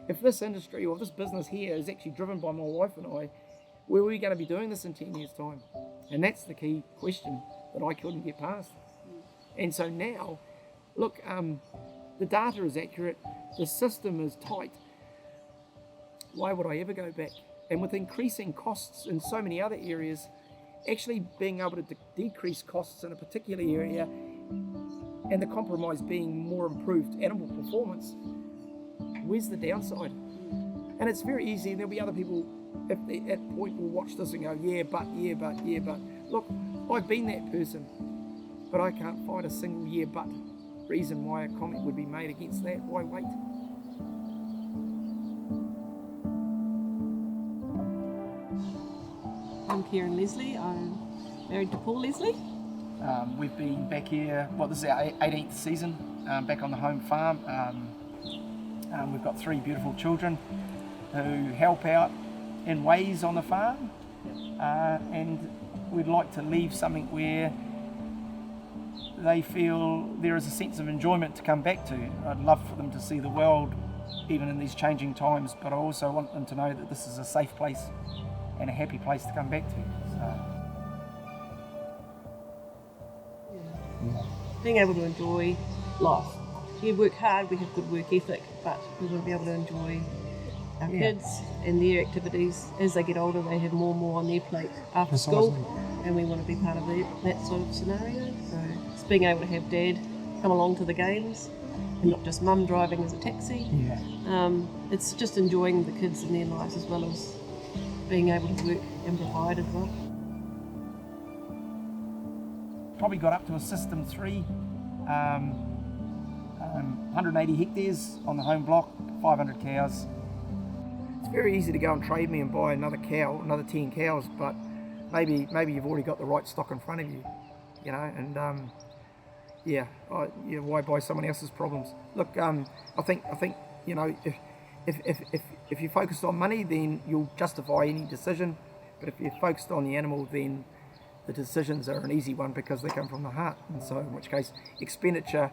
if this industry or this business here is actually driven by my wife and I, where are we going to be doing this in 10 years' time? And that's the key question that I couldn't get past. And so now, look, the data is accurate, the system is tight. Why would I ever go back? And with increasing costs in so many other areas, actually being able to decrease costs in a particular area and the compromise being more improved animal performance, where's the downside? And it's very easy. There'll be other people if they, at point will watch this and go, yeah, but. Look, I've been that person, but I can't find a single yeah, but reason why a comment would be made against that. Why wait? I'm Keren Leslie. I'm married to Paul Leslie. We've been back here, this is our 18th season, back on the home farm. We've got 3 beautiful children who help out in ways on the farm, and we'd like to leave something where they feel there is a sense of enjoyment to come back to. I'd love for them to see the world even in these changing times, but I also want them to know that this is a safe place and a happy place to come back to. Being able to enjoy life. You work hard, we have good work ethic, but we want to be able to enjoy our kids and their activities. As they get older, they have more and more on their plate after school, and we want to be part of that sort of scenario. So it's being able to have Dad come along to the games and not just Mum driving as a taxi. It's just enjoying the kids and their lives as well as being able to work and provide as well. Probably got up to a system 3, 180 hectares on the home block, 500 cows. It's very easy to go and trade me and buy another 10 cows, but maybe you've already got the right stock in front of you, and why buy someone else's problems? Look, I think if you're focused on money, then you'll justify any decision, but if you're focused on the animal, then the decisions are an easy one because they come from the heart. And so in which case expenditure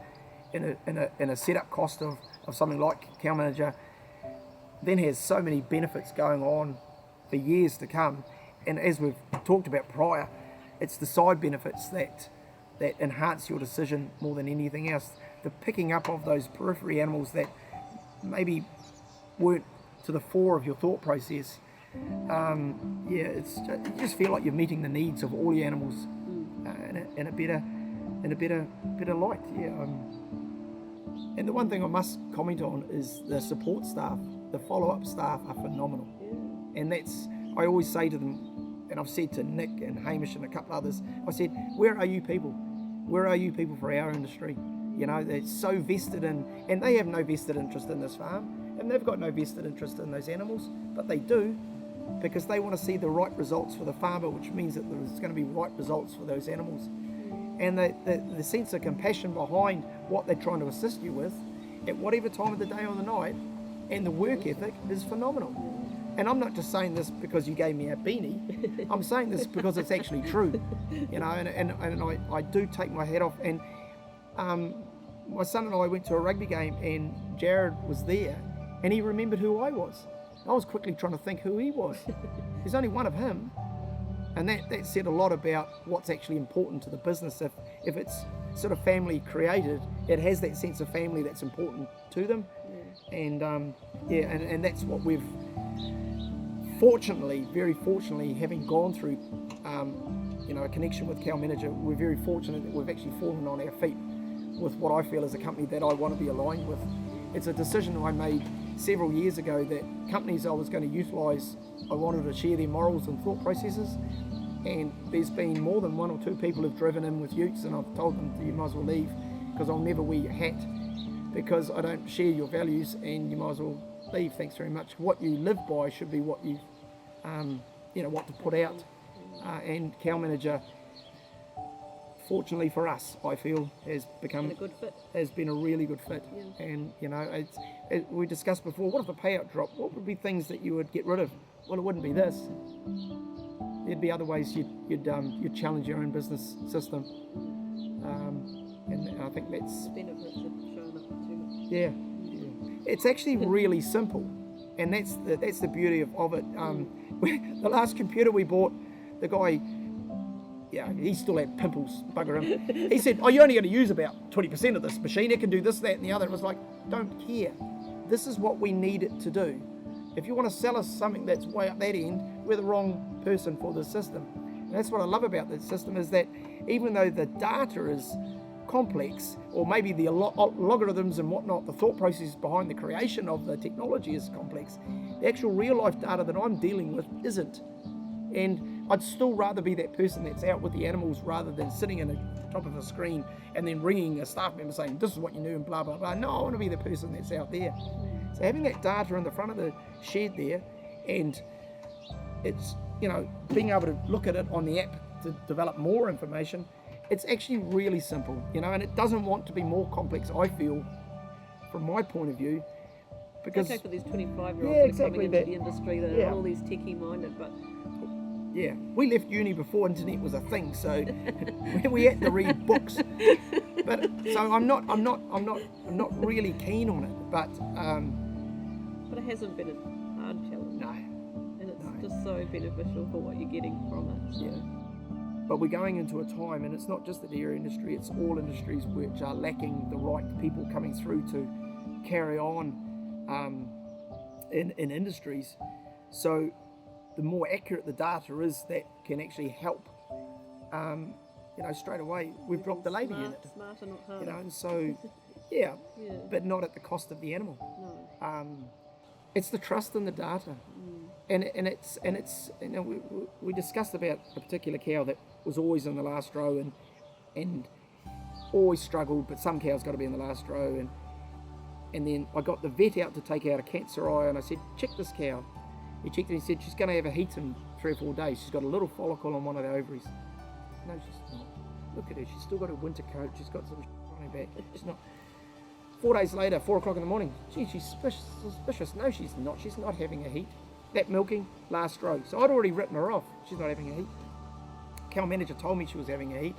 in a setup cost of something like CowManager then has so many benefits going on for years to come. And as we've talked about prior, it's the side benefits that enhance your decision more than anything else. The picking up of those periphery animals that maybe weren't to the fore of your thought process. You just feel like you're meeting the needs of all the animals in a better light. And the one thing I must comment on is the support staff. The follow-up staff are phenomenal, and I always say to them, and I've said to Nick and Hamish and a couple others, I said, where are you people? Where are you people for our industry? They're so vested in, and they have no vested interest in this farm, and they've got no vested interest in those animals, but they do because they want to see the right results for the farmer, which means that there's going to be right results for those animals. And the sense of compassion behind what they're trying to assist you with at whatever time of the day or the night, and the work ethic is phenomenal. And I'm not just saying this because you gave me a beanie. I'm saying this because it's actually true, and I do take my hat off. And my son and I went to a rugby game, and Jared was there, and he remembered who I was. I was quickly trying to think who he was. There's only one of him, and that said a lot about what's actually important to the business. If it's sort of family created, it has that sense of family that's important to them. And that's what we've very fortunately, having gone through a connection with CowManager, we're very fortunate that we've actually fallen on our feet with what I feel is a company that I want to be aligned with. It's a decision I made several years ago that companies I was going to utilise, I wanted to share their morals and thought processes, and there's been more than 1 or 2 people who've driven in with utes, and I've told them, you might as well leave, because I'll never wear your hat, because I don't share your values, and you might as well leave, thanks very much. What you live by should be what you what to put out, and CowManager, fortunately for us, I feel has been a really good fit. And we discussed before, what if the payout dropped? What would be things that you would get rid of? Well, it wouldn't be this. There'd be other ways you'd challenge your own business system, and I think that's benefits of showing up too much. It's actually really simple. And that's the beauty of it. The last computer we bought, the guy, yeah, he still had pimples, bugger him. He said, oh, you're only going to use about 20% of this machine. It can do this, that, and the other. It was like, don't care. This is what we need it to do. If you want to sell us something that's way up that end, we're the wrong person for the system. And that's what I love about the system, is that even though the data is complex, or maybe the logarithms and whatnot, the thought process behind the creation of the technology is complex, the actual real life data that I'm dealing with isn't. And I'd still rather be that person that's out with the animals rather than sitting in the top of a screen and then ringing a staff member saying, this is what you knew and blah, blah, blah. No, I want to be the person that's out there. So having that data in the front of the shed there, and it's, being able to look at it on the app to develop more information, it's actually really simple, and it doesn't want to be more complex, I feel, from my point of view. Because it's okay for these 25-year-olds that are coming into the industry that are all these techie-minded, but... Yeah, we left uni before internet was a thing, so we had to read books. But so I'm not really keen on it, but it hasn't been a hard challenge. No. And it's just so beneficial for what you're getting from it. So. Yeah. But we're going into a time, and it's not just the dairy industry, it's all industries which are lacking the right people coming through to carry on in industries. So the more accurate the data is, that can actually help. Straight away, we've dropped the labour unit. Smarter, not harder. And so, yeah, but not at the cost of the animal. No. It's the trust in the data. And it's we discussed about a particular cow that was always in the last row and always struggled, but some cows got to be in the last row, and then I got the vet out to take out a cancer eye, and I said, check this cow. He checked it and he said, she's going to have a heat in 3 or 4 days. She's got a little follicle on one of the ovaries. No, she's not. Look at her, she's still got a winter coat, she's got some on her back. She's not. 4 days later, 4 o'clock in the morning, gee, she's suspicious. No, she's not having a heat. That milking, last row. So I'd already written her off. She's not having a heat. CowManager told me she was having a heat.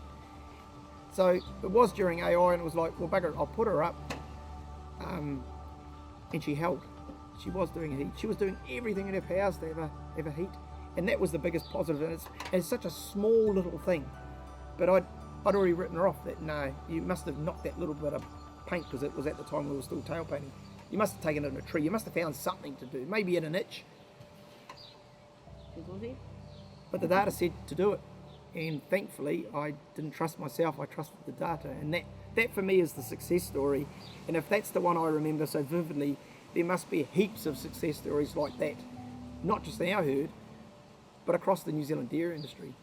So it was during AI, and it was like, well, bugger, I'll put her up. And she held. She was doing a heat. She was doing everything in her powers to have a heat. And that was the biggest positive. And it's such a small little thing. But I'd already written her off that, no, you must have knocked that little bit of paint, because it was at the time we were still tail painting. You must have taken it in a tree. You must have found something to do. Maybe in an itch. But the data said to do it, and thankfully I didn't trust myself, I trusted the data, and that for me is the success story. And if that's the one I remember so vividly, there must be heaps of success stories like that, not just in our herd, but across the New Zealand dairy industry.